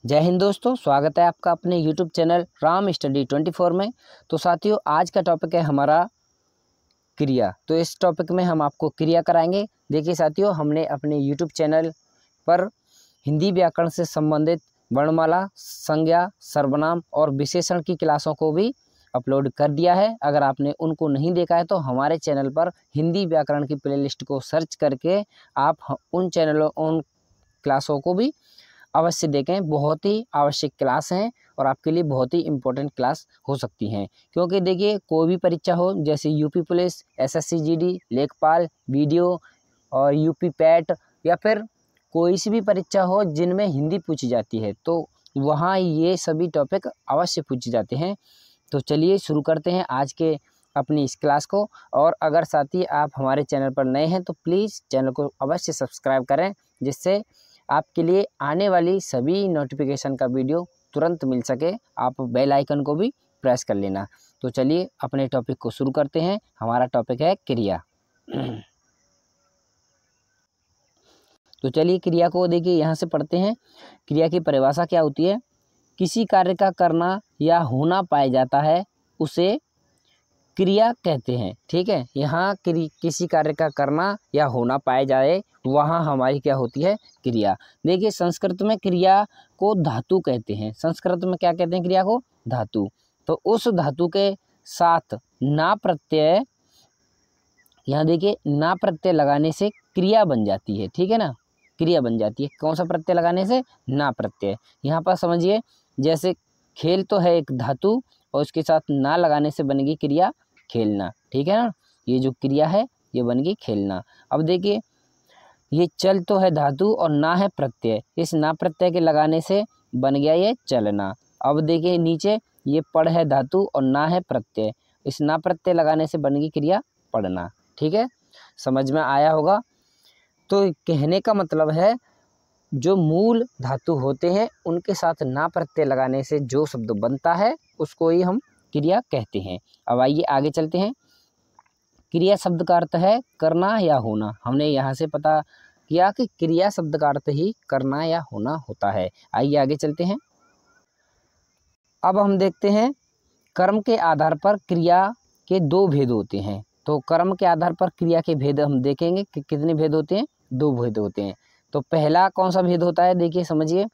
जय हिंद दोस्तों, स्वागत है आपका अपने YouTube चैनल राम स्टडी 24 में। तो साथियों, आज का टॉपिक है हमारा क्रिया। तो इस टॉपिक में हम आपको क्रिया कराएंगे। देखिए साथियों, हमने अपने YouTube चैनल पर हिंदी व्याकरण से संबंधित वर्णमाला, संज्ञा, सर्वनाम और विशेषण की क्लासों को भी अपलोड कर दिया है। अगर आपने उनको नहीं देखा है तो हमारे चैनल पर हिंदी व्याकरण की प्लेलिस्ट को सर्च करके आप उन क्लासों को भी अवश्य देखें। बहुत ही आवश्यक क्लास हैं और आपके लिए बहुत ही इम्पोर्टेंट क्लास हो सकती हैं, क्योंकि देखिए कोई भी परीक्षा हो, जैसे यूपी पुलिस, एसएससी जीडी, लेखपाल, वीडियो और यूपी पैट या फिर कोई सी भी परीक्षा हो जिनमें हिंदी पूछी जाती है, तो वहाँ ये सभी टॉपिक अवश्य पूछे जाते हैं। तो चलिए शुरू करते हैं आज के अपनी इस क्लास को। और अगर साथी आप हमारे चैनल पर नए हैं तो प्लीज़ चैनल को अवश्य सब्सक्राइब करें, जिससे आपके लिए आने वाली सभी नोटिफिकेशन का वीडियो तुरंत मिल सके। आप बेल आइकन को भी प्रेस कर लेना। तो चलिए अपने टॉपिक को शुरू करते हैं। हमारा टॉपिक है क्रिया। तो चलिए क्रिया को देखिए यहाँ से पढ़ते हैं। क्रिया की परिभाषा क्या होती है? किसी कार्य का करना या होना पाया जाता है उसे क्रिया कहते हैं। ठीक है, यहाँ किसी कार्य का करना या होना पाया जाए, वहाँ हमारी क्या होती है? क्रिया। देखिए संस्कृत में क्रिया को धातु कहते हैं। संस्कृत में क्या कहते हैं? क्रिया को धातु। तो उस धातु के साथ ना प्रत्यय, यहाँ देखिए ना प्रत्यय लगाने से क्रिया बन जाती है। ठीक है ना, क्रिया बन जाती है। कौन सा प्रत्यय लगाने से? ना प्रत्यय। यहाँ पर समझिए, जैसे खेल तो है एक धातु और उसके साथ ना लगाने से बनेगी क्रिया खेलना। ठीक है ना, ये जो क्रिया है ये बनेगी खेलना। अब देखिए ये चल तो है धातु और ना है प्रत्यय, इस ना प्रत्यय के लगाने से बन गया ये चलना। अब देखिए नीचे ये पढ़ है धातु और ना है प्रत्यय, इस ना प्रत्यय लगाने से बनेगी क्रिया पढ़ना। ठीक है, समझ में आया होगा। तो कहने का मतलब है जो मूल धातु होते हैं उनके साथ ना प्रत्यय लगाने से जो शब्द बनता है उसको ही हम क्रिया कहते हैं। अब आइए आगे चलते हैं। क्रिया शब्द का अर्थ है करना या होना। हमने यहाँ से पता किया कि क्रिया शब्द का अर्थ ही करना या होना होता है। आइए आगे चलते हैं। अब हम देखते हैं कर्म के आधार पर क्रिया के दो भेद होते हैं। तो कर्म के आधार पर क्रिया के भेद हम देखेंगे कि कितने भेद होते हैं? दो भेद होते हैं। तो पहला कौन सा भेद होता है? देखिए समझिए,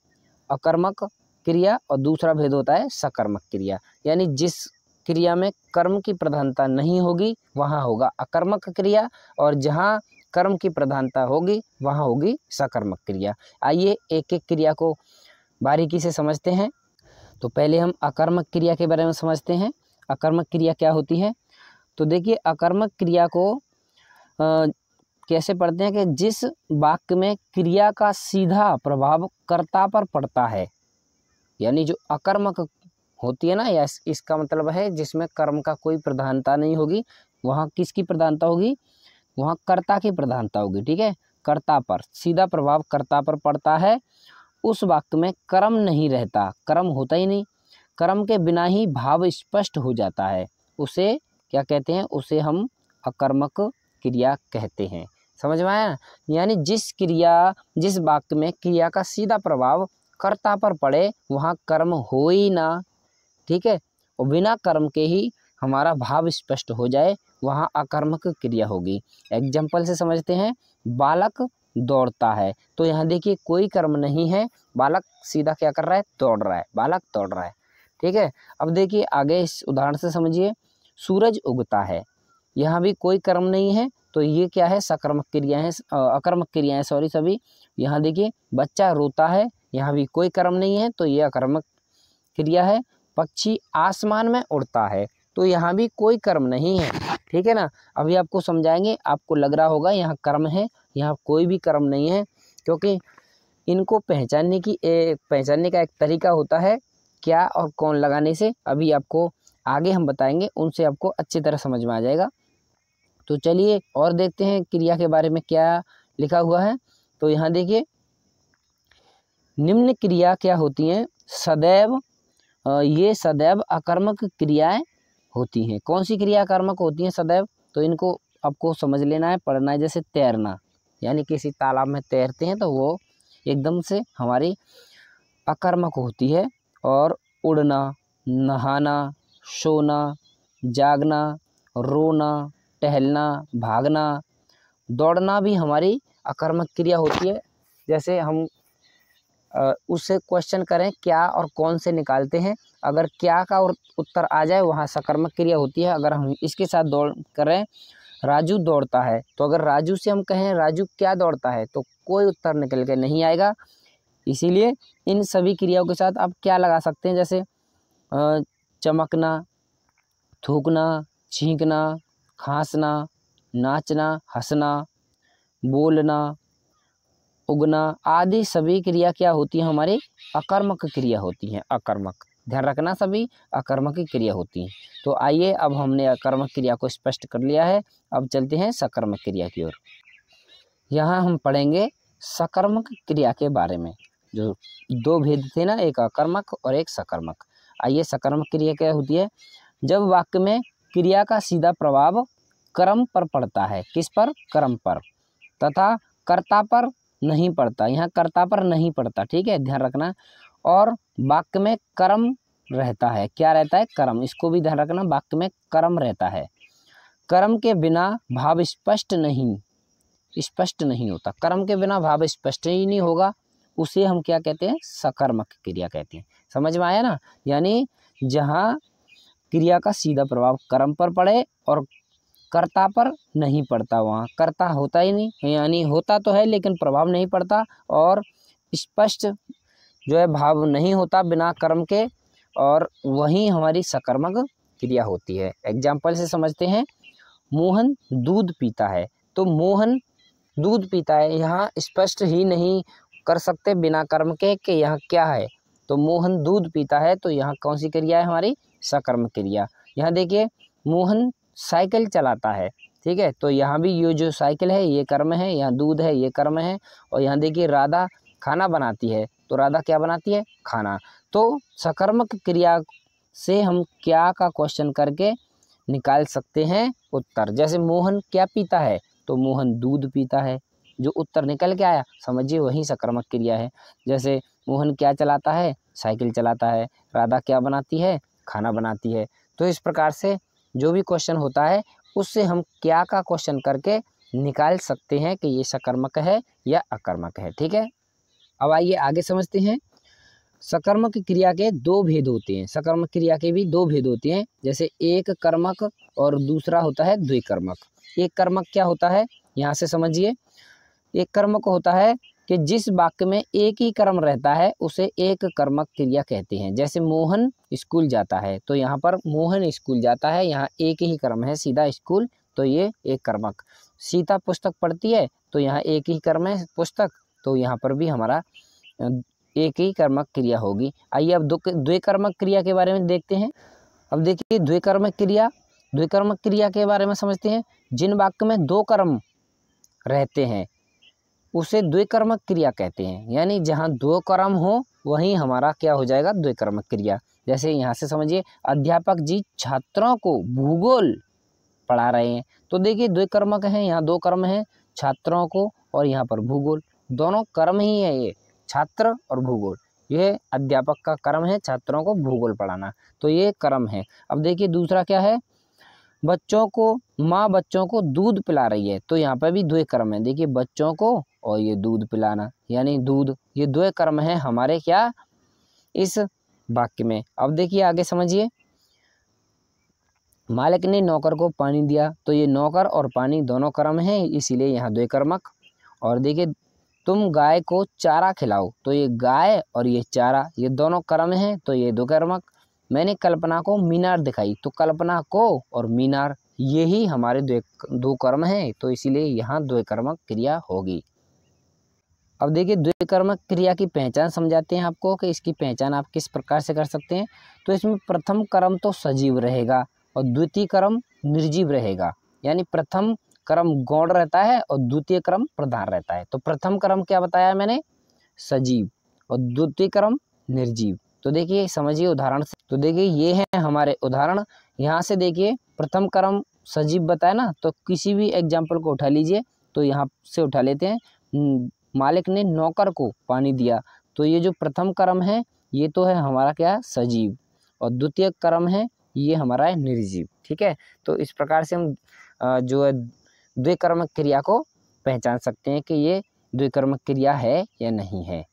अकर्मक क्रिया, और दूसरा भेद होता है सकर्मक क्रिया। यानी जिस क्रिया में कर्म की प्रधानता नहीं होगी वहाँ होगा अकर्मक क्रिया, और जहाँ कर्म की प्रधानता होगी वहाँ होगी सकर्मक क्रिया। आइए एक एक क्रिया को बारीकी से समझते हैं। तो पहले हम अकर्मक क्रिया के बारे में समझते हैं। अकर्मक क्रिया क्या होती है? तो देखिए अकर्मक क्रिया को कैसे पढ़ते हैं कि जिस वाक्य में क्रिया का सीधा प्रभाव कर्ता पर पड़ता है, यानी जो अकर्मक होती है ना, या इसका मतलब है जिसमें कर्म का कोई प्रधानता नहीं होगी, वहाँ किसकी प्रधानता होगी? वहाँ कर्ता की प्रधानता होगी। ठीक है, कर्ता पर सीधा प्रभाव कर्ता पर पड़ता है, उस वाक्य में कर्म नहीं रहता, कर्म होता ही नहीं, कर्म के बिना ही भाव स्पष्ट हो जाता है, उसे क्या कहते हैं? उसे हम अकर्मक क्रिया कहते हैं। समझ में आया? यानी जिस वाक्य में क्रिया का सीधा प्रभाव कर्ता पर पड़े वहाँ कर्म हो ही ना। ठीक है, और बिना कर्म के ही हमारा भाव स्पष्ट हो जाए, वहाँ अकर्मक क्रिया होगी। एग्जाम्पल से समझते हैं। बालक दौड़ता है, तो यहाँ देखिए कोई कर्म नहीं है, बालक सीधा क्या कर रहा है? दौड़ रहा है, बालक दौड़ रहा है। ठीक है, अब देखिए आगे इस उदाहरण से समझिए। सूरज उगता है, यहाँ भी कोई कर्म नहीं है, तो ये क्या है? सकर्मक क्रिया है, अकर्मक क्रिया है, सॉरी सभी। यहाँ देखिए बच्चा रोता है, यहाँ भी कोई कर्म नहीं है, तो ये अकर्मक क्रिया है। पक्षी आसमान में उड़ता है, तो यहाँ भी कोई कर्म नहीं है। ठीक है ना, अभी आपको समझाएंगे, आपको लग रहा होगा यहाँ कर्म है, यहाँ कोई भी कर्म नहीं है, क्योंकि इनको पहचानने का एक तरीका होता है, क्या और कौन लगाने से। अभी आपको आगे हम बताएंगे, उनसे आपको अच्छी तरह समझ में आ जाएगा। तो चलिए और देखते हैं क्रिया के बारे में क्या लिखा हुआ है। तो यहाँ देखिए निम्न क्रिया क्या होती हैं? सदैव, ये सदैव अकर्मक क्रियाएं होती हैं। कौन सी क्रिया कर्मक होती हैं सदैव? तो इनको आपको समझ लेना है, पढ़ना है। जैसे तैरना, यानी किसी तालाब में तैरते हैं तो वो एकदम से हमारी अकर्मक होती है, और उड़ना, नहाना, सोना, जागना, रोना, टहलना, भागना, दौड़ना भी हमारी अकर्मक क्रिया होती है। जैसे हम उससे क्वेश्चन करें क्या और कौन से निकालते हैं, अगर क्या का उत्तर आ जाए वहाँ सकर्मक क्रिया होती है। अगर हम इसके साथ दौड़ करें राजू दौड़ता है, तो अगर राजू से हम कहें राजू क्या दौड़ता है, तो कोई उत्तर निकल के नहीं आएगा। इसीलिए इन सभी क्रियाओं के साथ आप क्या लगा सकते हैं, जैसे चमकना, थूकना, छींकना, खांसना, नाचना, हंसना, बोलना, उगना आदि सभी क्रिया क्या होती है, हमारी अकर्मक क्रिया होती हैं। अकर्मक, ध्यान रखना, सभी अकर्मक की क्रिया होती हैं। तो आइए, अब हमने अकर्मक क्रिया को स्पष्ट कर लिया है, अब चलते हैं सकर्मक क्रिया की ओर। यहाँ हम पढ़ेंगे सकर्मक क्रिया के बारे में। जो दो भेद थे ना, एक अकर्मक और एक सकर्मक। आइए, सकर्मक क्रिया क्या होती है, जब वाक्य में क्रिया का सीधा प्रभाव कर्म पर पड़ता है, किस पर, कर्म पर, तथा कर्ता पर नहीं पड़ता। यहाँ कर्ता पर नहीं पड़ता, ठीक है, ध्यान रखना। और वाक्य में कर्म रहता है, क्या रहता है, कर्म, इसको भी ध्यान रखना, वाक्य में कर्म रहता है। कर्म के बिना भाव स्पष्ट नहीं होता। कर्म के बिना भाव स्पष्ट ही नहीं होगा, उसे हम क्या कहते हैं, सकर्मक क्रिया कहते हैं। समझ में आया ना। यानी जहाँ क्रिया का सीधा प्रभाव कर्म पर पड़े और कर्ता पर नहीं पड़ता, वहाँ कर्ता होता ही नहीं, यानी होता तो है लेकिन प्रभाव नहीं पड़ता, और स्पष्ट जो है भाव नहीं होता बिना कर्म के, और वही हमारी सकर्मक क्रिया होती है। एग्जाम्पल से समझते हैं, मोहन दूध पीता है, तो मोहन दूध पीता है, यहाँ स्पष्ट ही नहीं कर सकते बिना कर्म के कि यहाँ क्या है, तो मोहन दूध पीता है, तो यहाँ कौन सी क्रिया है, हमारी सकर्मक क्रिया। यहाँ देखिए, मोहन साइकिल चलाता है, ठीक है, तो यहाँ भी ये जो साइकिल है ये कर्म है, यहाँ दूध है ये कर्म है। और यहाँ देखिए, राधा खाना बनाती है, तो राधा क्या बनाती है, खाना। तो सकर्मक क्रिया से हम क्या का क्वेश्चन करके निकाल सकते हैं उत्तर। जैसे मोहन क्या पीता है, तो मोहन दूध पीता है, जो उत्तर निकल के आया समझिए वही सकर्मक क्रिया है। जैसे मोहन क्या चलाता है, साइकिल चलाता है, राधा क्या बनाती है, खाना बनाती है। तो इस प्रकार से जो भी क्वेश्चन होता है उससे हम क्या का क्वेश्चन करके निकाल सकते हैं कि ये सकर्मक है या अकर्मक है, ठीक है। अब आइए आगे समझते हैं। सकर्मक क्रिया के दो भेद होते हैं, सकर्मक क्रिया के भी दो भेद होते हैं। जैसे एक कर्मक और दूसरा होता है द्विकर्मक। एक कर्मक क्या होता है, यहाँ से समझिए, एक कर्मक होता है कि जिस वाक्य में एक ही कर्म रहता है उसे एक कर्मक क्रिया कहते हैं। जैसे मोहन स्कूल जाता है, तो यहाँ पर मोहन स्कूल जाता है, यहाँ एक ही कर्म है, सीधा स्कूल, तो ये एक कर्मक। सीता पुस्तक पढ़ती है, तो यहाँ एक ही कर्म है, पुस्तक, तो यहाँ पर भी हमारा एक ही कर्मक क्रिया होगी। आइए अब द्विकर्मक क्रिया के बारे में देखते हैं। अब देखिए, द्विकर्मक क्रिया के बारे में समझते हैं। जिन वाक्य में दो कर्म रहते हैं उसे द्विकर्मक क्रिया कहते हैं। यानी जहाँ दो कर्म हो वहीं हमारा क्या हो जाएगा, द्विकर्मक क्रिया। जैसे यहाँ से समझिए, अध्यापक जी छात्रों को भूगोल पढ़ा रहे हैं, तो देखिए द्विकर्मक है, यहाँ दो कर्म हैं, छात्रों को और यहाँ पर भूगोल, दोनों कर्म ही है, ये छात्र और भूगोल, यह अध्यापक का कर्म है छात्रों को भूगोल पढ़ाना, तो ये कर्म है। अब देखिए दूसरा क्या है, माँ बच्चों को दूध पिला रही है, तो यहाँ पर भी द्वय कर्म है। देखिए बच्चों को और ये दूध पिलाना, यानी दूध, ये द्वय कर्म है हमारे क्या, इस वाक्य में। अब देखिए आगे समझिए, मालिक ने नौकर को पानी दिया, तो ये नौकर और पानी दोनों कर्म हैं, इसीलिए यहाँ द्वय कर्मक। और देखिए, तुम गाय को चारा खिलाओ, तो ये गाय और ये चारा, ये दोनों कर्म हैं, तो ये द्विकर्मक। मैंने कल्पना को मीनार दिखाई, तो कल्पना को और मीनार, यही हमारे दो कर्म हैं, तो इसीलिए यहाँ द्विकर्मक क्रिया होगी। अब देखिए, द्विकर्मक क्रिया की पहचान समझाते हैं आपको कि इसकी पहचान आप किस प्रकार से कर सकते हैं। तो इसमें प्रथम कर्म तो सजीव रहेगा और द्वितीय कर्म निर्जीव रहेगा। यानी प्रथम कर्म गौण रहता है और द्वितीय कर्म प्रधान रहता है। तो प्रथम कर्म क्या बताया मैंने, सजीव, और द्वितीय कर्म निर्जीव। तो देखिए समझिए उदाहरण से, तो देखिए ये हैं हमारे उदाहरण। यहाँ से देखिए, प्रथम कर्म सजीव बताया ना, तो किसी भी एग्जाम्पल को उठा लीजिए। तो यहाँ से उठा लेते हैं, मालिक ने नौकर को पानी दिया, तो ये जो प्रथम क्रम है ये तो है हमारा क्या, सजीव, और द्वितीय क्रम है ये हमारा है निर्जीव। ठीक है, तो इस प्रकार से हम जो है द्विकर्मक क्रिया को पहचान सकते हैं कि ये द्विकर्मक क्रिया है या नहीं है।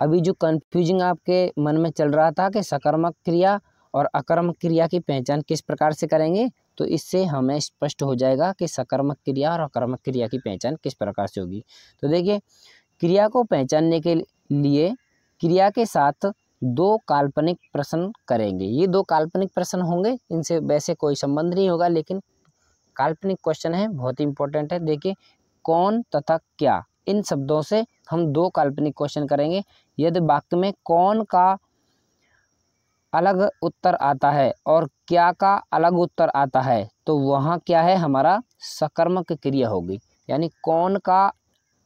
अभी जो कन्फ्यूजिंग आपके मन में चल रहा था कि सकर्मक क्रिया और अकर्मक क्रिया की पहचान किस प्रकार से करेंगे, तो इससे हमें स्पष्ट हो जाएगा कि सकर्मक क्रिया और अकर्मक क्रिया की पहचान किस प्रकार से होगी। तो देखिए, क्रिया को पहचानने के लिए क्रिया के साथ दो काल्पनिक प्रश्न करेंगे। ये दो काल्पनिक प्रश्न होंगे, इनसे वैसे कोई संबंध नहीं होगा, लेकिन काल्पनिक क्वेश्चन है, बहुत ही इंपॉर्टेंट है। देखिए, कौन तथा क्या, इन शब्दों से हम दो काल्पनिक क्वेश्चन करेंगे। यदि वाक्य में कौन का अलग उत्तर आता है और क्या का अलग उत्तर आता है, तो वहाँ क्या है, हमारा सकर्मक क्रिया होगी। यानी कौन का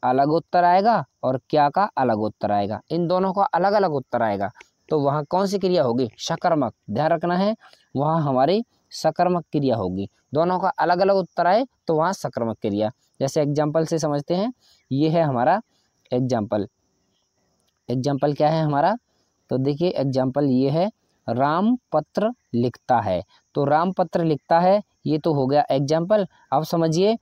अलग उत्तर आएगा और क्या का अलग उत्तर आएगा, इन दोनों का अलग अलग उत्तर आएगा, तो वहाँ कौन सी क्रिया होगी, सकर्मक। ध्यान रखना है, वहाँ हमारी सकर्मक क्रिया होगी। दोनों का अलग अलग उत्तर आए तो वहाँ सकर्मक क्रिया। जैसे एग्जाम्पल से समझते हैं, ये है हमारा एग्जाम्पल। एग्जाम्पल क्या है हमारा, तो देखिए एग्जाम्पल ये है, राम पत्र लिखता है। तो राम पत्र लिखता है, ये तो हो गया एग्जाम्पल। अब समझिए,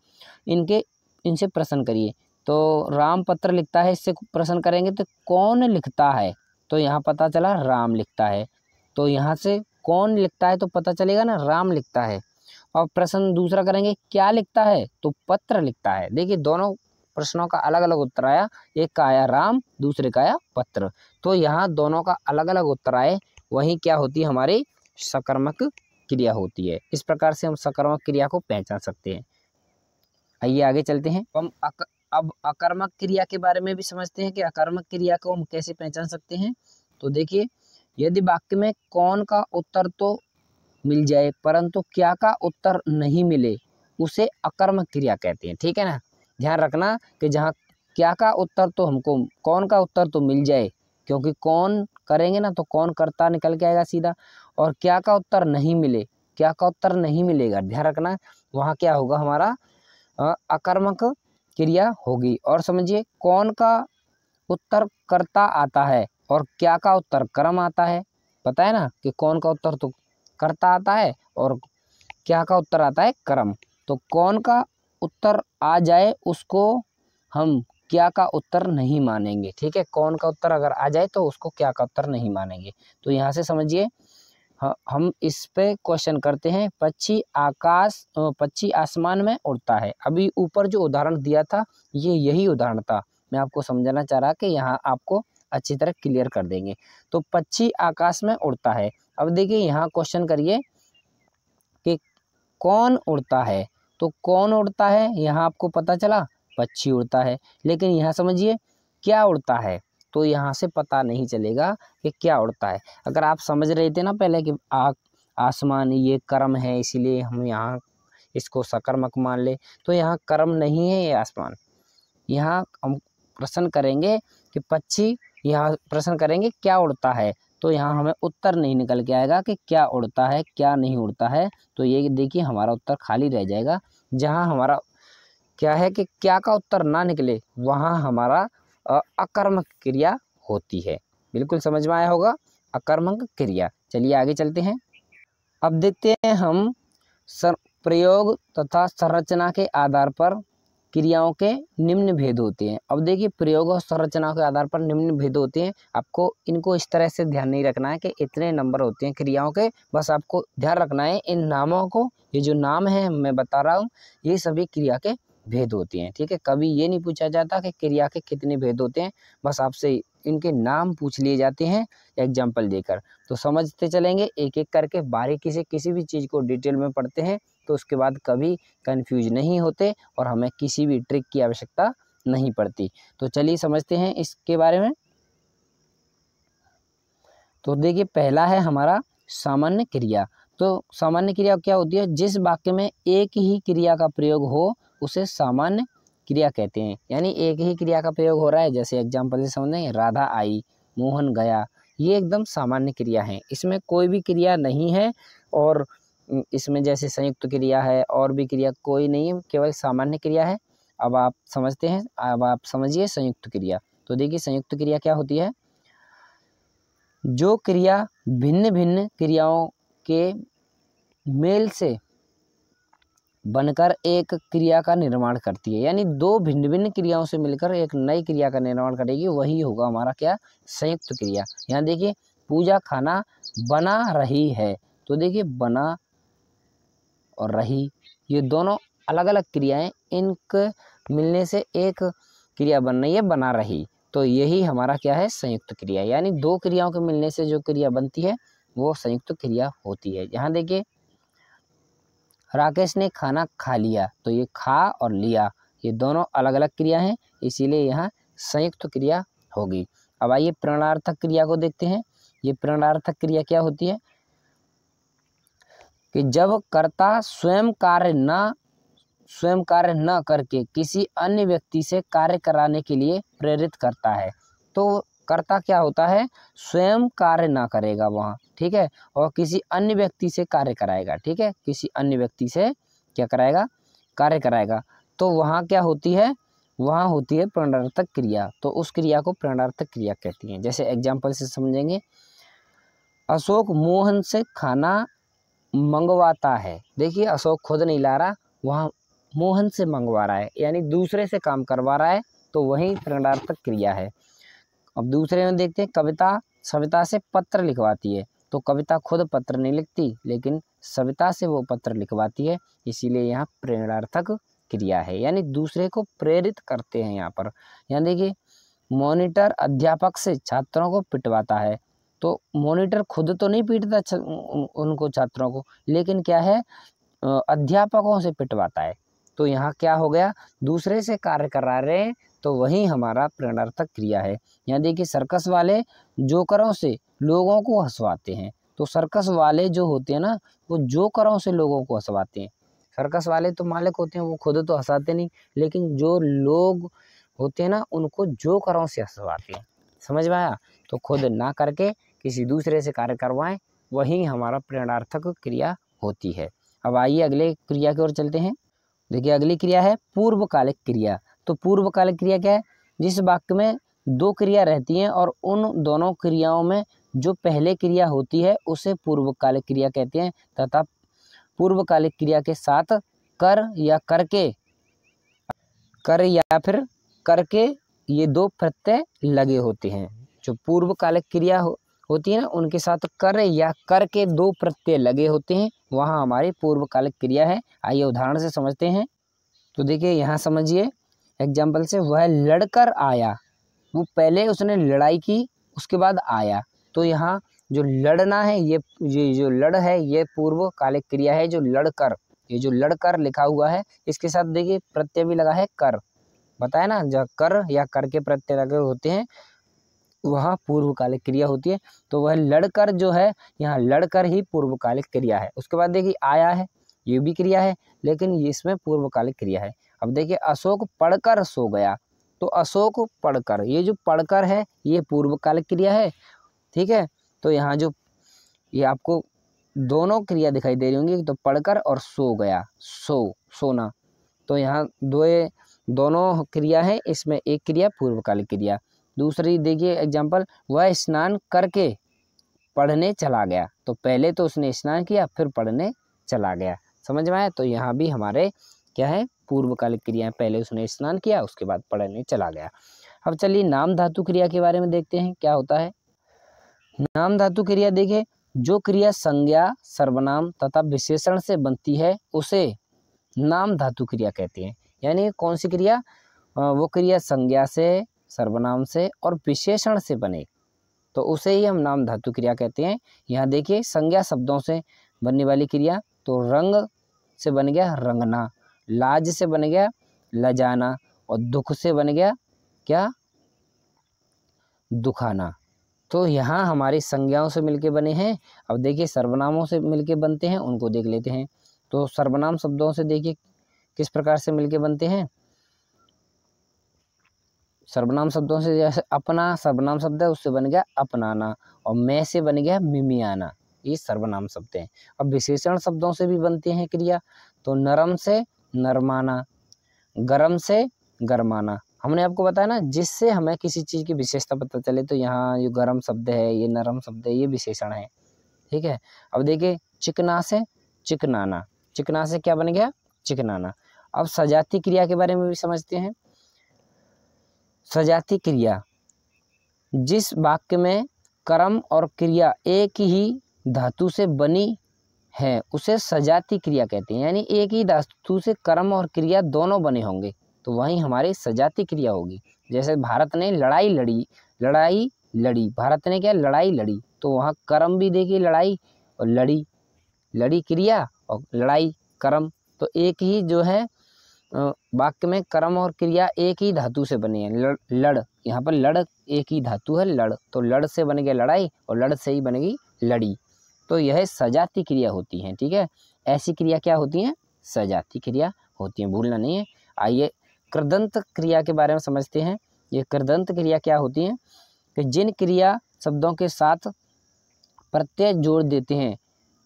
इनसे प्रश्न करिए। तो राम पत्र लिखता है, इससे प्रश्न करेंगे तो कौन लिखता है, तो यहाँ पता चला राम लिखता है। तो यहाँ से कौन लिखता है तो पता चलेगा ना, राम लिखता है। और प्रश्न दूसरा करेंगे, क्या लिखता है, तो पत्र लिखता है। देखिए, दोनों प्रश्नों का अलग अलग उत्तर आया, एक का आया राम, दूसरे का आया पत्र। तो यहाँ दोनों का अलग अलग उत्तर आए, वही क्या होती है, हमारी सकर्मक क्रिया होती है। इस प्रकार से हम सकर्मक क्रिया को पहचान सकते हैं। आइए आगे चलते हैं। हम अब अकर्मक क्रिया के बारे में भी समझते हैं कि अकर्मक क्रिया को हम कैसे पहचान सकते हैं। तो देखिए, यदि वाक्य में कौन का उत्तर तो मिल जाए परंतु क्या का उत्तर नहीं मिले, उसे अकर्मक क्रिया कहते हैं। ठीक है ना, ध्यान रखना कि जहाँ क्या का उत्तर तो हमको, कौन का उत्तर तो मिल जाए, क्योंकि कौन करेंगे ना तो कौन कर्ता निकल के आएगा सीधा, और क्या का उत्तर नहीं मिले, क्या का उत्तर नहीं मिलेगा, ध्यान रखना, वहाँ क्या होगा, हमारा अकर्मक क्रिया होगी। और समझिए, कौन का उत्तर कर्ता आता है और क्या का उत्तर कर्म आता है। पता है ना कि कौन का उत्तर तो कर्ता आता है और क्या का उत्तर आता है कर्म। तो कौन का उत्तर आ जाए उसको हम क्या का उत्तर नहीं मानेंगे। ठीक है, कौन का उत्तर अगर आ जाए तो उसको क्या का उत्तर नहीं मानेंगे। तो यहाँ से समझिए, हम इस पे क्वेश्चन करते हैं, पक्षी आसमान में उड़ता है। अभी ऊपर जो उदाहरण दिया था ये यही उदाहरण था, मैं आपको समझाना चाह रहा कि यहाँ आपको अच्छी तरह क्लियर कर देंगे। तो पक्षी आकाश में उड़ता है। अब देखिए, यहाँ क्वेश्चन करिए कि कौन उड़ता है, तो कौन उड़ता है, यहाँ आपको पता चला पक्षी उड़ता है। लेकिन यहाँ समझिए, क्या उड़ता है, तो यहाँ से पता नहीं चलेगा कि क्या उड़ता है। अगर आप समझ रहे थे ना पहले कि आसमान ये कर्म है, इसीलिए हम यहाँ इसको सकर्मक मान ले, तो यहाँ कर्म नहीं है ये आसमान। यहाँ हम प्रश्न करेंगे कि पक्षी, यहाँ प्रश्न करेंगे क्या उड़ता है, तो यहाँ हमें उत्तर नहीं निकल के आएगा कि क्या उड़ता है क्या नहीं उड़ता है। तो ये देखिए, हमारा उत्तर खाली रह जाएगा। जहाँ हमारा क्या है कि क्या का उत्तर ना निकले, वहाँ हमारा अकर्मक क्रिया होती है। बिल्कुल समझ में आया होगा, अकर्मक क्रिया। चलिए आगे चलते हैं। अब देखते हैं हम प्रयोग तथा संरचना के आधार पर क्रियाओं के निम्न भेद होते हैं। अब देखिए, प्रयोग और संरचना के आधार पर निम्न भेद होते हैं। आपको इनको इस तरह से ध्यान नहीं रखना है कि इतने नंबर होते हैं क्रियाओं के, बस आपको ध्यान रखना है इन नामों को। ये जो नाम है मैं बता रहा हूँ, ये सभी क्रिया के भेद होते हैं। ठीक है, कभी ये नहीं पूछा जाता कि क्रिया के कितने भेद होते हैं, बस आपसे इनके नाम पूछ लिए जाते हैं एग्जाम्पल देकर। तो समझते चलेंगे एक एक करके, बारीकी से किसी भी चीज़ को डिटेल में पढ़ते हैं तो उसके बाद कभी कंफ्यूज नहीं होते और हमें किसी भी ट्रिक की आवश्यकता नहीं पड़ती। तो चलिए समझते हैं इसके बारे में। तो देखिए, पहला है हमारा सामान्य क्रिया। तो सामान्य क्रिया क्या होती है, जिस वाक्य में एक ही क्रिया का प्रयोग हो उसे सामान्य क्रिया कहते हैं। यानी एक ही क्रिया का प्रयोग हो रहा है, जैसे एग्जाम्पल से समझें, राधा आई, मोहन गया, ये एकदम सामान्य क्रिया है, इसमें कोई भी क्रिया नहीं है। और इसमें जैसे संयुक्त क्रिया है और भी क्रिया कोई नहीं है, केवल सामान्य क्रिया है। अब आप समझते हैं, अब आप समझिए संयुक्त क्रिया। तो देखिए, संयुक्त क्रिया क्या होती है, जो क्रिया भिन्न भिन्न क्रियाओं के मेल से बनकर एक क्रिया का निर्माण करती है, यानी दो भिन्न भिन्न क्रियाओं से मिलकर एक नई क्रिया का निर्माण करेगी, वही होगा हमारा क्या, संयुक्त क्रिया। यहाँ देखिए पूजा खाना बना रही है, तो देखिए बना और रही ये दोनों अलग अलग क्रियाएं, इनके मिलने से एक क्रिया बन रही है, बना रही। तो यही हमारा क्या है, संयुक्त क्रिया। यानी दो क्रियाओं के मिलने से जो क्रिया बनती है वो संयुक्त क्रिया होती है। यहाँ देखिए राकेश ने खाना खा लिया, तो ये खा और लिया ये दोनों अलग अलग क्रिया हैं, इसीलिए यहाँ संयुक्त क्रिया होगी। अब आइए प्रणयार्थक क्रिया को देखते हैं। ये प्रणयार्थक क्रिया क्या होती है कि जब कर्ता स्वयं कार्य न करके किसी अन्य व्यक्ति से कार्य कराने के लिए प्रेरित करता है। तो कर्ता क्या होता है, स्वयं कार्य ना करेगा वहाँ, ठीक है, और किसी अन्य व्यक्ति से कार्य कराएगा, ठीक है, किसी अन्य व्यक्ति से क्या कराएगा, कार्य कराएगा। तो वहाँ क्या होती है, वहाँ होती है प्रणयार्थक क्रिया। तो उस क्रिया को प्रणयार्थक क्रिया कहती हैं। जैसे एग्जाम्पल से समझेंगे, अशोक मोहन से खाना मंगवाता है। देखिए अशोक खुद नहीं ला रहा, वहाँ मोहन से मंगवा रहा है, यानी दूसरे से काम करवा रहा है, तो वही प्रणयार्थक क्रिया है। अब दूसरे में देखते हैं, कविता सविता से पत्र लिखवाती है। तो कविता खुद पत्र नहीं लिखती, लेकिन सविता से वो पत्र लिखवाती है, इसीलिए यहाँ प्रेरणार्थक क्रिया है, यानी दूसरे को प्रेरित करते हैं यहाँ पर। यहाँ देखिए मॉनिटर अध्यापक से छात्रों को पिटवाता है। तो मॉनिटर खुद तो नहीं पीटता उनको छात्रों को, लेकिन क्या है, अध्यापकों से पिटवाता है। तो यहाँ क्या हो गया, दूसरे से कार्य करा रहे हैं, तो वही हमारा प्रेरणार्थक क्रिया है। यहाँ देखिए सर्कस वाले जोकरों से लोगों को हंसवाते हैं। तो सर्कस वाले जो होते हैं ना, वो जोकरों से लोगों को हंसवाते हैं। सर्कस वाले तो मालिक होते हैं, वो खुद तो हंसाते नहीं, लेकिन जो लोग होते हैं ना, उनको जोकरों से हंसवाते हैं। समझ में आया? तो खुद ना करके किसी दूसरे से कार्य करवाएं, वही हमारा प्रेरणार्थक क्रिया होती है। अब आइए अगले क्रिया की ओर चलते हैं। देखिए अगली क्रिया है पूर्वकालिक क्रिया। तो पूर्वकालिक क्रिया क्या है, जिस वाक्य में दो क्रिया रहती हैं और उन दोनों क्रियाओं में जो पहले क्रिया होती है उसे पूर्वकालिक क्रिया कहते हैं, तथा पूर्वकालिक क्रिया के साथ कर या करके, कर या फिर करके ये दो प्रत्यय लगे होते हैं। जो पूर्वकालिक क्रिया होती है ना, उनके साथ कर या कर के दो प्रत्यय लगे होते हैं, वहाँ हमारी पूर्वकालिक क्रिया है। आइए उदाहरण से समझते हैं। तो देखिए यहाँ समझिए एग्जाम्पल से, वह लड़कर आया, वो पहले उसने लड़ाई की, उसके बाद आया। तो यहाँ जो लड़ना है, ये जो लड़ है, ये पूर्वकालिक क्रिया है। जो लड़कर, ये जो लड़कर लिखा हुआ है, इसके साथ देखिए प्रत्यय भी लगा है कर, बताया ना, जब कर या कर के प्रत्यय लगे होते हैं वहाँ पूर्वकालिक क्रिया होती है। तो वह लड़कर जो है, यहाँ लड़कर ही पूर्वकालिक क्रिया है। उसके बाद देखिए आया है, ये भी क्रिया है, लेकिन इसमें पूर्वकालिक क्रिया है। अब देखिए अशोक पढ़कर सो गया, तो अशोक पढ़कर, ये जो पढ़कर है ये पूर्वकालिक क्रिया है, ठीक है। तो यहाँ जो ये आपको दोनों क्रिया दिखाई दे रही होंगी, तो पढ़कर और सो गया, सोना। तो यहाँ दोनों क्रिया है, इसमें एक क्रिया पूर्वकालिक क्रिया। दूसरी देखिए एग्जाम्पल, वह स्नान करके पढ़ने चला गया। तो पहले तो उसने स्नान किया, फिर पढ़ने चला गया। समझ में आया? तो यहाँ भी हमारे क्या है, पूर्वकालिक क्रिया। पहले उसने स्नान किया, उसके बाद पढ़ने चला गया। अब चलिए नाम धातु क्रिया के बारे में देखते हैं क्या होता है। नाम धातु क्रिया देखिए, जो क्रिया संज्ञा, सर्वनाम तथा विशेषण से बनती है उसे नाम धातु क्रिया कहते हैं। यानी कौन सी क्रिया, वो क्रिया संज्ञा से, सर्वनाम से और विशेषण से बने, तो उसे ही हम नाम धातु क्रिया कहते हैं। यहाँ देखिए संज्ञा शब्दों से बनने वाली क्रिया, तो रंग से बन गया रंगना, लाज से बन गया लजाना, और दुख से बन गया क्या, दुखाना। तो यहाँ हमारी संज्ञाओं से मिलके बने हैं। अब देखिए सर्वनामों से मिलके बनते हैं, उनको देख लेते हैं। तो सर्वनाम शब्दों से देखिए किस प्रकार से मिलके बनते हैं। सर्वनाम शब्दों से जैसे अपना सर्वनाम शब्द है, उससे बन गया अपनाना, और मैं से बन गया मिमियाना, ये सर्वनाम शब्द हैं। अब विशेषण शब्दों से भी बनते हैं क्रिया, तो नरम से नरमाना, गरम से गरमाना, हमने आपको बताया ना, जिससे हमें किसी चीज़ की विशेषता पता चले। तो यहाँ ये गर्म शब्द है, ये नरम शब्द है, ये विशेषण है, ठीक है। अब देखिए चिकना से चिकनाना, चिकना से क्या बन गया, चिकनाना। अब सजाती क्रिया के बारे में भी समझते हैं। सजाती क्रिया, जिस वाक्य में कर्म और क्रिया एक ही धातु से बनी है उसे सजाती क्रिया कहते हैं। यानी एक ही धातु से कर्म और क्रिया दोनों बने होंगे तो वही हमारी सजाती क्रिया होगी। जैसे भारत ने लड़ाई लड़ी, लड़ाई लड़ी, भारत ने क्या लड़ाई लड़ी, तो वहाँ कर्म भी देखिए लड़ाई और लड़ी, लड़ी क्रिया और लड़ाई कर्म, तो एक ही जो है वाक्य में कर्म और क्रिया एक ही धातु से बने हैं। लड़, यहाँ पर लड़ एक ही धातु है लड़, तो लड़ से बन गया लड़ाई और लड़ से ही बनेगी लड़ी, तो यह सजाती क्रिया होती है, ठीक है। ऐसी क्रिया क्या होती हैं, सजाती क्रिया होती हैं, भूलना नहीं है। आइए कृदंत क्रिया के बारे में समझते हैं। ये कृदंत क्रिया क्या होती हैं कि जिन क्रिया शब्दों के साथ प्रत्यय जोड़ देते हैं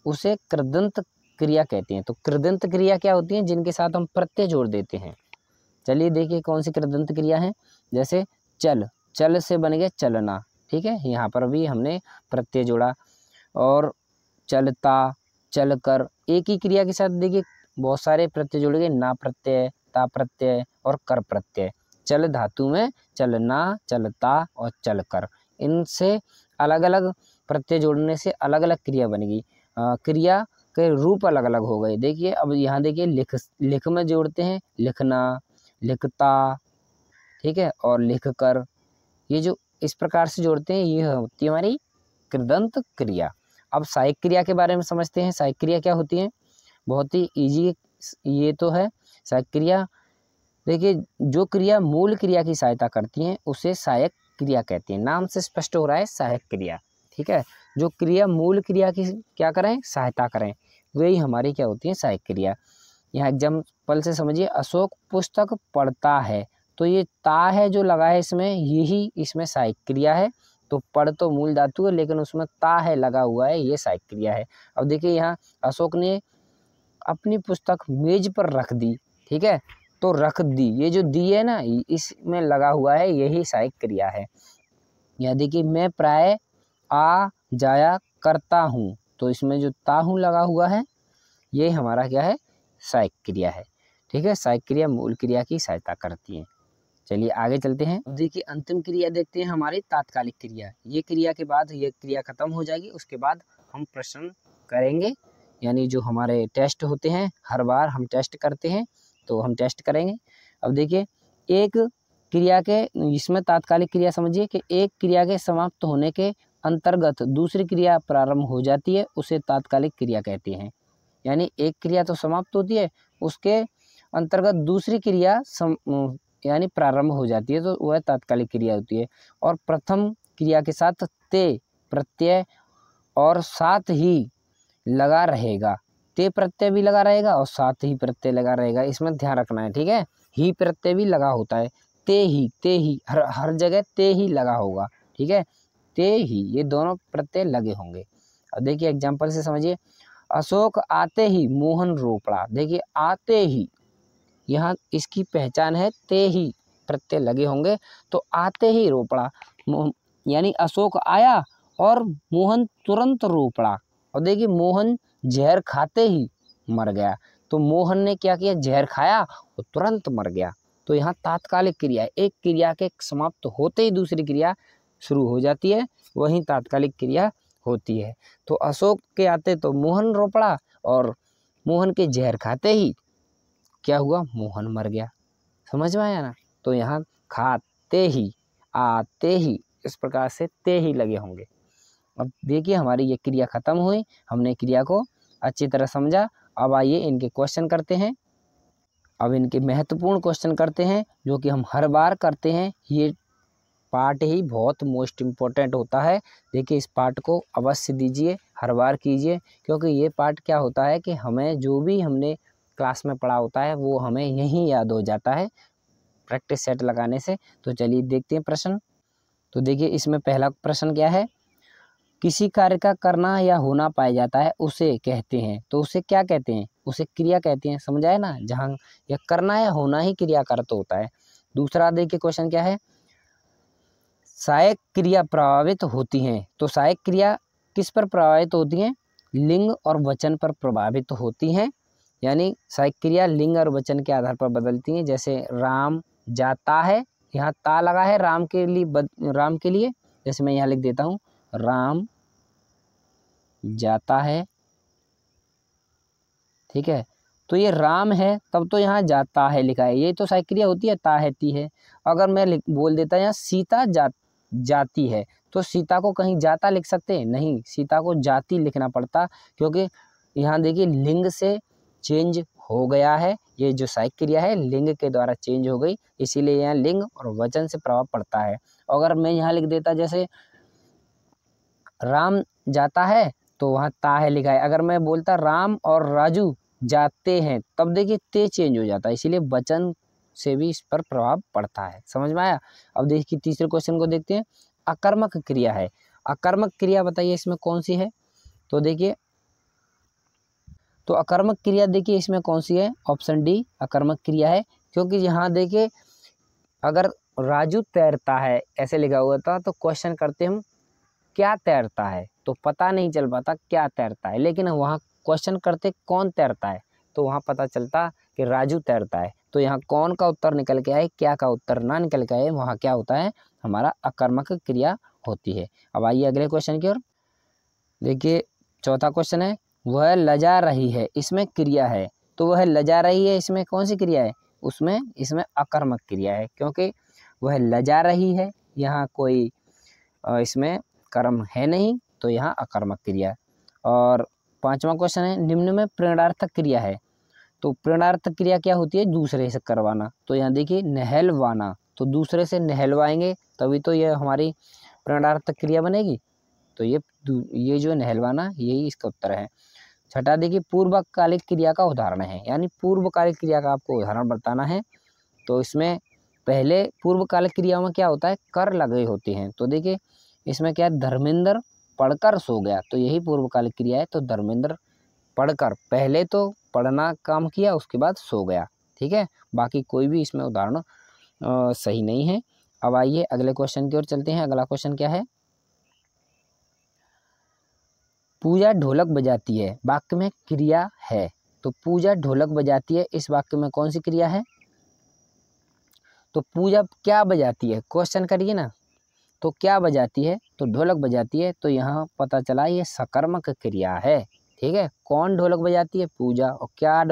उसे कृदंत क्रिया कहते हैं। तो कृदंत क्रिया क्या होती है, जिनके साथ हम प्रत्यय जोड़ देते हैं। चलिए देखिए कौन सी कृदंत क्रिया है। जैसे चल, चल से बन गया चलना, ठीक है, यहाँ पर भी हमने प्रत्यय जोड़ा। और चलता, चलकर, एक ही क्रिया के साथ देखिए बहुत सारे प्रत्यय जोड़े गए, ना प्रत्यय, ता प्रत्यय और कर प्रत्यय। चल धातु में चलना, चलता और चलकर, इनसे अलग अलग प्रत्यय जोड़ने से अलग अलग क्रिया बनेगी। क्रिया के रूप अलग अलग हो गए। देखिए अब यहाँ देखिए लिख, लिख में जोड़ते हैं लिखना, लिखता, ठीक है, और लिख कर, ये जो इस प्रकार से जोड़ते हैं ये होती है हमारी कृदंत क्रिया। अब सहायक क्रिया के बारे में समझते हैं। सहायक क्रिया क्या होती है, बहुत ही इजी ये तो है। सहायक क्रिया देखिए जो क्रिया मूल क्रिया की सहायता करती हैं उसे सहायक क्रिया कहते हैं। नाम से स्पष्ट हो रहा है सहायक क्रिया, ठीक है। जो क्रिया मूल क्रिया की क्या करें, सहायता करें, वही हमारी क्या होती है, सहायक क्रिया। यहाँ एग्जाम्पल से समझिए, अशोक पुस्तक पढ़ता है, तो ये ता है जो लगा है इसमें, यही इसमें सहायक क्रिया है। तो पढ़ तो मूल धातु है लेकिन उसमें ता है लगा हुआ है, ये सहायक क्रिया है। अब देखिए यहाँ अशोक ने अपनी पुस्तक मेज पर रख दी, ठीक है, तो रख दी, ये जो दी है ना इसमें लगा हुआ है, यही सहायक क्रिया है। यहाँ देखिए मैं प्राय आ जाया करता हूँ, तो इसमें जो ता हूँ लगा हुआ है ये हमारा क्या है, सहायक क्रिया है, ठीक है। सहायक क्रिया मूल क्रिया की सहायता करती है। चलिए आगे चलते हैं। अब देखिए अंतिम क्रिया देखते हैं हमारी तात्कालिक क्रिया। ये क्रिया के बाद ये क्रिया खत्म हो जाएगी, उसके बाद हम प्रश्न करेंगे, यानी जो हमारे टेस्ट होते हैं हर बार हम टेस्ट करते हैं तो हम टेस्ट करेंगे। अब देखिए एक क्रिया के, इसमें तात्कालिक क्रिया समझिए कि एक क्रिया के समाप्त होने के अंतर्गत दूसरी क्रिया प्रारंभ हो जाती है, उसे तात्कालिक क्रिया कहते हैं। यानी एक क्रिया तो समाप्त होती है, उसके अंतर्गत दूसरी क्रिया यानी प्रारंभ हो जाती है, तो वह तात्कालिक क्रिया होती है। और प्रथम क्रिया के साथ ते प्रत्यय और साथ ही लगा रहेगा, ते प्रत्यय भी लगा रहेगा और साथ ही प्रत्यय लगा रहेगा, इसमें ध्यान रखना है, ठीक है। ही प्रत्यय भी लगा होता है, ते ही हर जगह ते ही लगा होगा, ठीक है, ते ही, ये दोनों प्रत्यय लगे होंगे। अब देखिए एग्जाम्पल से समझिए, अशोक आते ही मोहन रो पड़ा। देखिए आते ही, यहाँ इसकी पहचान है, ते ही प्रत्यय लगे होंगे तो आते ही रो पड़ा, यानी अशोक आया और मोहन तुरंत रो पड़ा। और देखिए मोहन जहर खाते ही मर गया, तो मोहन ने क्या किया, जहर खाया और तुरंत मर गया। तो यहाँ तात्कालिक क्रिया है, एक क्रिया के समाप्त होते ही दूसरी क्रिया शुरू हो जाती है, वही तात्कालिक क्रिया होती है। तो अशोक के आते तो मोहन रो पड़ा और मोहन के जहर खाते ही क्या हुआ, मोहन मर गया। समझ में आया ना। तो यहाँ खाते ही, आते ही, इस प्रकार से ते ही लगे होंगे। अब देखिए हमारी ये क्रिया खत्म हुई, हमने क्रिया को अच्छी तरह समझा। अब आइए इनके क्वेश्चन करते हैं। अब इनके महत्वपूर्ण क्वेश्चन करते हैं जो कि हम हर बार करते हैं। ये पार्ट ही बहुत मोस्ट इम्पोर्टेंट होता है। देखिए इस पार्ट को अवश्य दीजिए, हर बार कीजिए, क्योंकि ये पार्ट क्या होता है कि हमें जो भी हमने क्लास में पढ़ा होता है वो हमें यहीं याद हो जाता है प्रैक्टिस सेट लगाने से। तो चलिए देखते हैं प्रश्न। तो देखिए इसमें पहला प्रश्न क्या है, किसी कार्य का करना या होना पाया जाता है उसे कहते हैं, तो उसे क्या कहते हैं, उसे क्रिया कहते हैं। समझ आए ना, जहाँ यह करना या होना ही क्रिया का अर्थ होता है। दूसरा देखिए क्वेश्चन क्या है, सहायक क्रिया प्रभावित होती हैं। तो सहायक क्रिया किस पर प्रभावित होती हैं? लिंग और वचन पर प्रभावित होती हैं। यानी सहायक क्रिया लिंग और वचन के आधार पर बदलती हैं। जैसे राम जाता है, यहाँ ता लगा है राम के लिए, जैसे मैं यहाँ लिख देता हूँ राम जाता है, ठीक है, तो ये राम है तब तो यहाँ जाता है लिखा है, ये तो सहायक क्रिया होती है, ता है ती है। अगर मैं बोल देता यहाँ सीता जाती है, तो सीता को कहीं जाता लिख सकते हैं? नहीं, सीता को जाती लिखना पड़ता, क्योंकि यहाँ देखिए लिंग से चेंज हो गया है, ये जो सहायक क्रिया है लिंग के द्वारा चेंज हो गई, इसीलिए यहाँ लिंग और वचन से प्रभाव पड़ता है। अगर मैं यहाँ लिख देता जैसे राम जाता है, तो वहाँ ता है लिखा है। अगर मैं बोलता राम और राजू जाते हैं, तब देखिए ते चेंज हो जाता है, इसीलिए वचन से भी इस पर प्रभाव पड़ता है। समझ में आया? अब देखिए तीसरे क्वेश्चन को देखते हैं। अकर्मक क्रिया है, अकर्मक क्रिया बताइए इसमें कौन सी है? तो देखिए, तो अकर्मक क्रिया देखिए इसमें कौन सी है? ऑप्शन डी अकर्मक क्रिया है, क्योंकि यहाँ देखिए अगर राजू तैरता है ऐसे लिखा हुआ था, तो क्वेश्चन करते हम क्या तैरता है, तो पता नहीं चल पाता क्या तैरता है, लेकिन वहाँ क्वेश्चन करते कौन तैरता है, तो वहाँ पता चलता कि राजू तैरता है। तो यहाँ कौन का उत्तर निकल के आए, क्या का उत्तर ना निकल के आए, वहाँ क्या होता है, हमारा अकर्मक क्रिया होती है। अब आइए अगले क्वेश्चन की ओर। देखिए चौथा क्वेश्चन है, वह लजा रही है, इसमें क्रिया है, तो वह लजा रही है इसमें कौन सी क्रिया है? इसमें अकर्मक क्रिया है, क्योंकि वह लजा रही है, यहाँ कोई इसमें कर्म है नहीं, तो यहाँ अकर्मक क्रिया। और पांचवा क्वेश्चन है, निम्न में प्रेरणार्थक क्रिया है, तो प्रेरणार्थक क्रिया क्या होती है? दूसरे से करवाना। तो यहाँ देखिए नहलवाना, तो दूसरे से नहलवाएंगे तभी तो ये हमारी प्रेरणार्थक क्रिया बनेगी, तो ये जो नहलवाना यही इसका उत्तर है। छठा देखिए पूर्वकालिक क्रिया का उदाहरण है, यानी पूर्वकालिक क्रिया का आपको उदाहरण बताना है। तो इसमें पहले पूर्वकालिक क्रियाओं में क्या होता है? कर लगे होते हैं। तो देखिए इसमें क्या है, धर्मेंद्र पढ़कर सो गया, तो यही पूर्वकालिक क्रिया है। तो धर्मेंद्र पढ़कर, पहले तो पढ़ना काम किया उसके बाद सो गया, ठीक है, बाकी कोई भी इसमें उदाहरण सही नहीं है। अब आइए अगले क्वेश्चन की ओर चलते हैं। अगला क्वेश्चन क्या है, पूजा ढोलक बजाती है, वाक्य में क्रिया है, तो पूजा ढोलक बजाती है, इस वाक्य में कौन सी क्रिया है? तो पूजा क्या बजाती है, क्वेश्चन करिए ना, तो क्या बजाती है? तो ढोलक बजाती है, तो यहाँ पता चला ये सकर्मक क्रिया है, ठीक है। कौन ढोलक बजाती है? पूजा। और क्या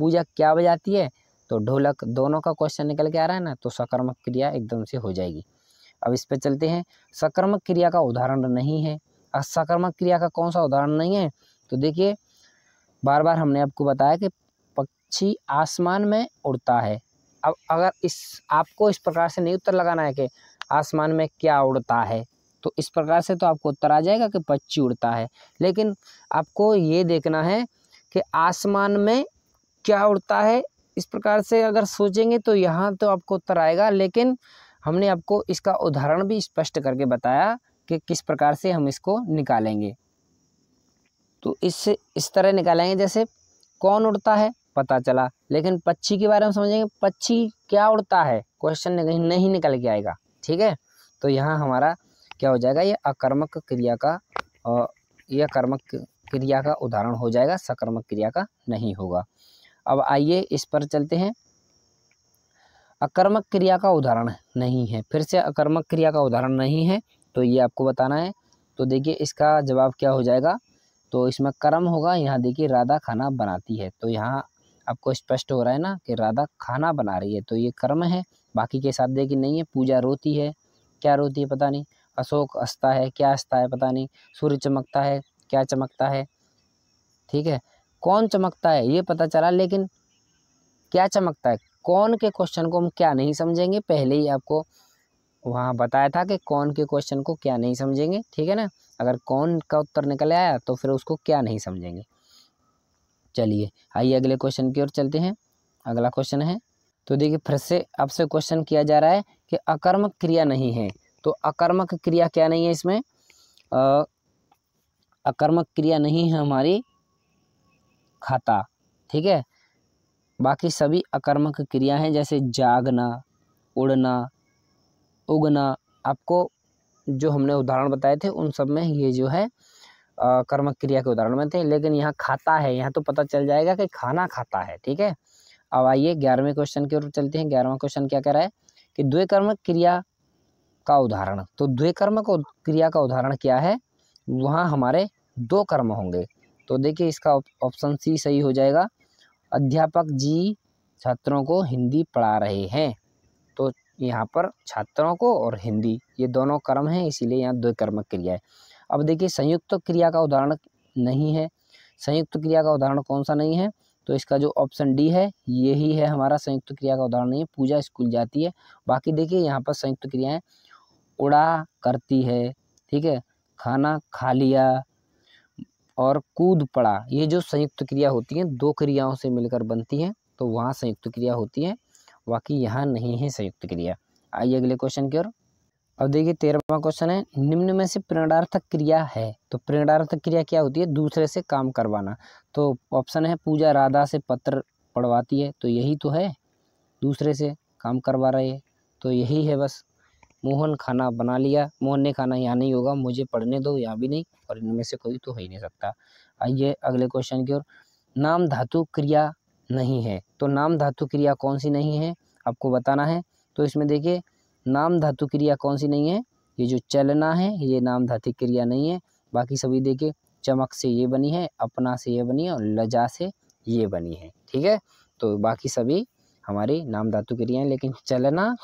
पूजा क्या बजाती है? तो ढोलक। दोनों का क्वेश्चन निकल के आ रहा है ना, तो सकर्मक क्रिया एकदम से हो जाएगी। अब इस पे चलते हैं, सकर्मक क्रिया का उदाहरण नहीं है। असकर्मक क्रिया का कौन सा उदाहरण नहीं है? तो देखिए बार बार हमने आपको बताया कि पक्षी आसमान में उड़ता है। अब अगर आपको इस प्रकार से नहीं उत्तर लगाना है कि आसमान में क्या उड़ता है, तो इस प्रकार से तो आपको उत्तर आ जाएगा कि पक्षी उड़ता है, लेकिन आपको ये देखना है कि आसमान में क्या उड़ता है। इस प्रकार से अगर सोचेंगे तो यहाँ तो आपको उत्तर आएगा, लेकिन हमने आपको इसका उदाहरण भी स्पष्ट करके बताया कि किस प्रकार से हम इसको निकालेंगे। तो इस तरह निकालेंगे, जैसे कौन उड़ता है पता चला, लेकिन पक्षी के बारे में समझेंगे, पक्षी क्या उड़ता है, क्वेश्चन नहीं निकल के आएगा, ठीक है। तो यहाँ हमारा क्या हो जाएगा, ये अकर्मक क्रिया का, और यह कर्मक क्रिया का उदाहरण हो जाएगा, सकर्मक क्रिया का नहीं होगा। अब आइए इस पर चलते हैं। अकर्मक क्रिया का उदाहरण नहीं है, फिर से अकर्मक क्रिया का उदाहरण नहीं है, तो ये आपको बताना है। तो देखिए इसका जवाब क्या हो जाएगा, तो इसमें कर्म होगा। यहाँ देखिए राधा खाना बनाती है, तो यहाँ आपको स्पष्ट हो रहा है ना कि राधा खाना बना रही है, तो ये कर्म है। बाकी के साथ देखिए नहीं है। पूजा रोती है, क्या रोती है पता नहीं। अशोक हंसता है, क्या हंसता है पता नहीं। सूर्य चमकता है, क्या चमकता है, ठीक है। कौन चमकता है ये पता चला, लेकिन क्या चमकता है, कौन के क्वेश्चन को हम क्या नहीं समझेंगे, पहले ही आपको वहाँ बताया था कि कौन के क्वेश्चन को क्या नहीं समझेंगे, ठीक है ना। अगर कौन का उत्तर निकल आया तो फिर उसको क्या नहीं समझेंगे। चलिए आइए अगले क्वेश्चन की ओर चलते हैं। अगला क्वेश्चन है, तो देखिए फिर से आपसे क्वेश्चन किया जा रहा है कि अकर्मक क्रिया नहीं है, तो अकर्मक क्रिया क्या नहीं है इसमें? अकर्मक क्रिया नहीं है हमारी खाता, ठीक है। बाकी सभी अकर्मक क्रिया हैं, जैसे जागना, उड़ना, उगना। आपको जो हमने उदाहरण बताए थे उन सब में ये जो है कर्मक क्रिया के उदाहरण में थे, लेकिन यहाँ खाता है, यहाँ तो पता चल जाएगा कि खाना खाता है। ठीक है, अब आइए 11वें क्वेश्चन की ओर चलते हैं। 11वां क्वेश्चन क्या कह रहा है कि द्विकर्मक क्रिया का उदाहरण। तो द्विकर्मक क्रिया का उदाहरण क्या है, वहाँ हमारे दो कर्म होंगे। तो देखिए इसका ऑप्शन सी सही हो जाएगा। अध्यापक जी छात्रों को हिंदी पढ़ा रहे हैं। तो यहाँ पर छात्रों को और हिंदी ये दोनों कर्म हैं, इसीलिए यहाँ द्विकर्मक क्रिया है। अब देखिए संयुक्त क्रिया का उदाहरण नहीं है। संयुक्त क्रिया का उदाहरण कौन सा नहीं है, तो इसका जो ऑप्शन डी है यही है हमारा संयुक्त क्रिया का उदाहरण नहीं है। पूजा स्कूल जाती है। बाकी देखिए यहाँ पर संयुक्त क्रियाएं उड़ा करती है, ठीक है, खाना खा लिया और कूद पड़ा, ये जो संयुक्त क्रिया होती हैं दो क्रियाओं से मिलकर बनती हैं, तो वहाँ संयुक्त क्रिया होती है, बाकी यहाँ नहीं है संयुक्त क्रिया। आइए अगले क्वेश्चन की ओर। अब देखिए 13वां क्वेश्चन है, निम्न में से प्रेरणार्थक क्रिया है। तो प्रेरणार्थक क्रिया क्या होती है, दूसरे से काम करवाना। तो ऑप्शन है पूजा राधा से पत्र पढ़वाती है, तो यही तो है, दूसरे से काम करवा रहे हैं, तो यही है बस। मोहन खाना बना लिया, मोहन ने खाना यहाँ नहीं होगा, मुझे पढ़ने दो यहाँ भी नहीं, और इनमें से कोई तो हो ही नहीं सकता। आइए अगले क्वेश्चन की ओर। नाम धातु क्रिया नहीं है। तो नाम धातु क्रिया कौन सी नहीं है आपको बताना है। तो इसमें देखिए नाम धातु क्रिया कौन सी नहीं है, ये जो चलना है ये नाम धातु क्रिया नहीं है। बाकी सभी देखिए चमक से ये बनी है, अपना से ये बनी है, और लजा से ये बनी है। ठीक है, तो बाकी सभी हमारी नाम धातु क्रिया है, लेकिन चलना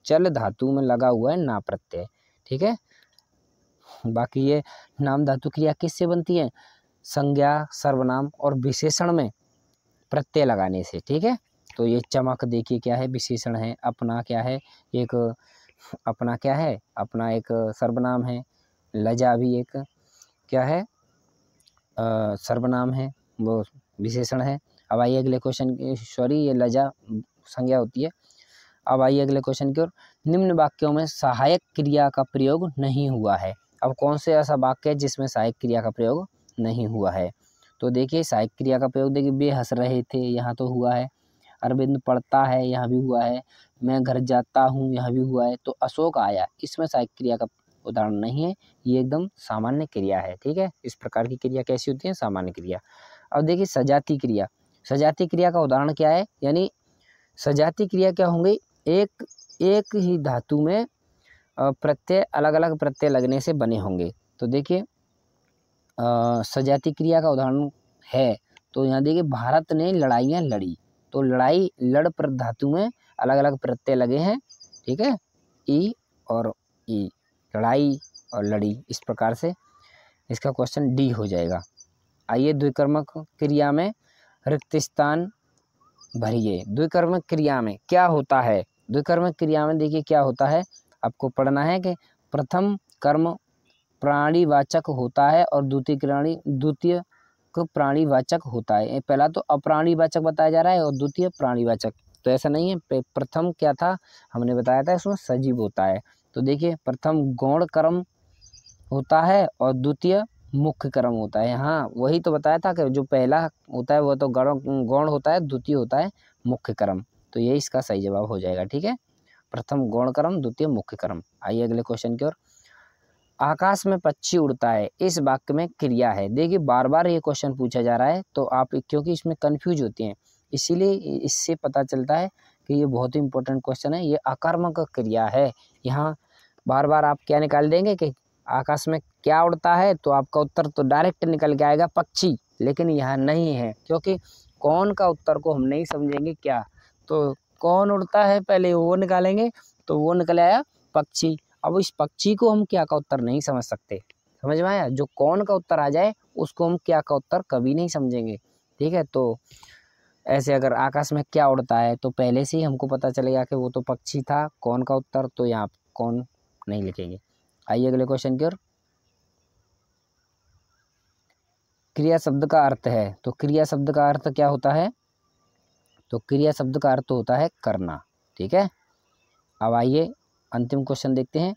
चल धातु में लगा हुआ है ना प्रत्यय। ठीक है, बाकी ये नाम धातु क्रिया किससे बनती है, संज्ञा सर्वनाम और विशेषण में प्रत्यय लगाने से। ठीक है, तो ये चमक देखिए क्या है, विशेषण है। अपना क्या है, एक अपना क्या है, अपना एक सर्वनाम है। लजा भी एक क्या है, सर्वनाम है, वो विशेषण है। अब आइए अगले क्वेश्चन, सॉरी ये लजा संज्ञा होती है। अब आइए अगले क्वेश्चन की ओर। निम्न वाक्यों में सहायक क्रिया का प्रयोग नहीं हुआ है। अब कौन से ऐसा वाक्य है जिसमें सहायक क्रिया का प्रयोग नहीं हुआ है। तो देखिए सहायक क्रिया का प्रयोग देखिए, वे हंस रहे थे यहाँ तो हुआ है, अरविंद पढ़ता है यहाँ भी हुआ है, मैं घर जाता हूँ यहाँ भी हुआ है, तो अशोक आया, इसमें सहायक क्रिया का उदाहरण नहीं है, ये एकदम सामान्य क्रिया है। ठीक है, इस प्रकार की क्रिया कैसी होती है, सामान्य क्रिया। अब देखिए सजाती क्रिया। सजाती क्रिया का उदाहरण क्या है, यानी सजाती क्रिया क्या होंगी, एक ही धातु में प्रत्यय अलग अलग प्रत्यय लगने से बने होंगे। तो देखिए सजाती क्रिया का उदाहरण है, तो यहाँ देखिए भारत ने लड़ाइयाँ लड़ी, तो लड़ाई लड़ पर धातु में अलग अलग प्रत्यय लगे हैं। ठीक है, ई और ई, लड़ाई और लड़ी, इस प्रकार से इसका क्वेश्चन डी हो जाएगा। आइए द्विकर्मक क्रिया में रिक्त स्थान भरिए। द्विकर्मक क्रिया में क्या होता है, द्विकर्मक क्रिया में देखिए क्या होता है, आपको पढ़ना है कि प्रथम कर्म प्राणीवाचक होता है और द्वितीय को प्राणीवाचक होता है। पहला तो अप्राणीवाचक बताया जा रहा है और द्वितीय प्राणीवाचक, तो ऐसा नहीं है। प्रथम क्या था, हमने बताया था इसमें सजीव होता है। तो देखिए प्रथम गौण कर्म होता है और द्वितीय मुख्य कर्म होता है। हाँ वही तो बताया था कि जो पहला होता है वो तो गौण होता है, द्वितीय होता है मुख्य कर्म, तो ये इसका सही जवाब हो जाएगा। ठीक है, प्रथम गौण कर्म द्वितीय मुख्य कर्म। आइए अगले क्वेश्चन की ओर। आकाश में पक्षी उड़ता है, इस वाक्य में क्रिया है। देखिए बार बार ये क्वेश्चन पूछा जा रहा है, तो आप क्योंकि इसमें कंफ्यूज होते हैं, इसीलिए इससे पता चलता है कि ये बहुत ही इंपॉर्टेंट क्वेश्चन है। ये अकर्मक क्रिया है। यहाँ बार बार आप क्या निकाल देंगे कि आकाश में क्या उड़ता है, तो आपका उत्तर तो डायरेक्ट निकल के आएगा पक्षी, लेकिन यहाँ नहीं है, क्योंकि कौन का उत्तर को हम नहीं समझेंगे क्या, तो कौन उड़ता है पहले वो निकालेंगे, तो वो निकल आया पक्षी। अब इस पक्षी को हम क्या का उत्तर नहीं समझ सकते, समझ में आया। जो कौन का उत्तर आ जाए उसको हम क्या का उत्तर कभी नहीं समझेंगे। ठीक है, तो ऐसे अगर आकाश में क्या उड़ता है तो पहले से ही हमको पता चलेगा कि वो तो पक्षी था, कौन का उत्तर, तो यहाँ कौन नहीं लिखेंगे। आइए अगले क्वेश्चन की ओर। क्रिया शब्द का अर्थ है, तो क्रिया शब्द का अर्थ क्या होता है, तो क्रिया शब्द का अर्थ होता है करना। ठीक है, अब आइए अंतिम क्वेश्चन देखते हैं।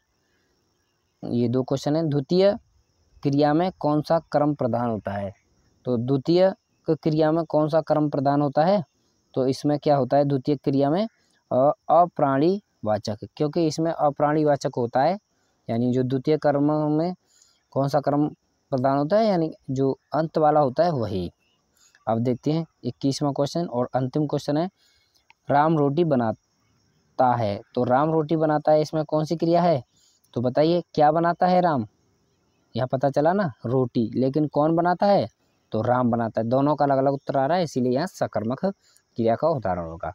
ये दो क्वेश्चन है। द्वितीय क्रिया में कौन सा कर्म प्रधान होता है, तो द्वितीय क्रिया में कौन सा कर्म प्रधान होता है, तो इसमें क्या होता है, द्वितीय क्रिया में अप्राणी वाचक, क्योंकि इसमें अप्राणीवाचक होता है, यानी जो द्वितीय कर्म में कौन सा कर्म प्रधान होता है, यानी जो अंत वाला होता है वही। अब देखते हैं 21वां क्वेश्चन और अंतिम क्वेश्चन है, राम रोटी बनाता है। तो राम रोटी बनाता है, इसमें कौन सी क्रिया है? तो बताइए क्या बनाता है राम? यह पता चला ना, रोटी, लेकिन कौन बनाता है? तो राम बनाता है। दोनों का अलग अलग उत्तर आ रहा है, इसीलिए यहाँ सकर्मक क्रिया का उदाहरण होगा।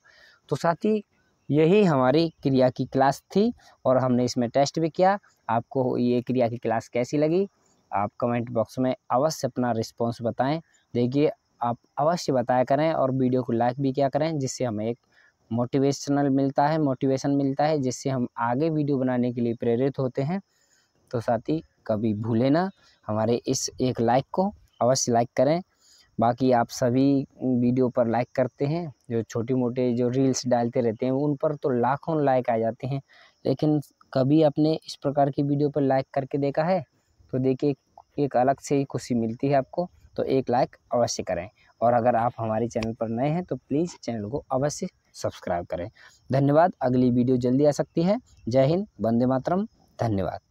तो साथी यही हमारी क्रिया की क्लास थी और हमने इसमें टेस्ट भी किया। आपको ये क्रिया की क्लास कैसी लगी? आप कमेंट बॉक्स में अवश्य अपना रिस्पॉन्स बताएं। देखिए आप अवश्य बताया करें और वीडियो को लाइक भी किया करें, जिससे हमें एक मोटिवेशन मिलता है, जिससे हम आगे वीडियो बनाने के लिए प्रेरित होते हैं। तो साथी कभी भूलें ना हमारे इस एक लाइक को, अवश्य लाइक करें। बाकी आप सभी वीडियो पर लाइक करते हैं, जो छोटे मोटे जो रील्स डालते रहते हैं उन पर तो लाखों लाइक आ जाते हैं, लेकिन कभी अपने इस प्रकार की वीडियो पर लाइक करके देखा है? तो देखिए एक अलग से ही खुशी मिलती है आपको। तो एक लाइक अवश्य करें और अगर आप हमारे चैनल पर नए हैं तो प्लीज़ चैनल को अवश्य सब्सक्राइब करें। धन्यवाद। अगली वीडियो जल्दी आ सकती है। जय हिंद, वंदे मातरम। धन्यवाद।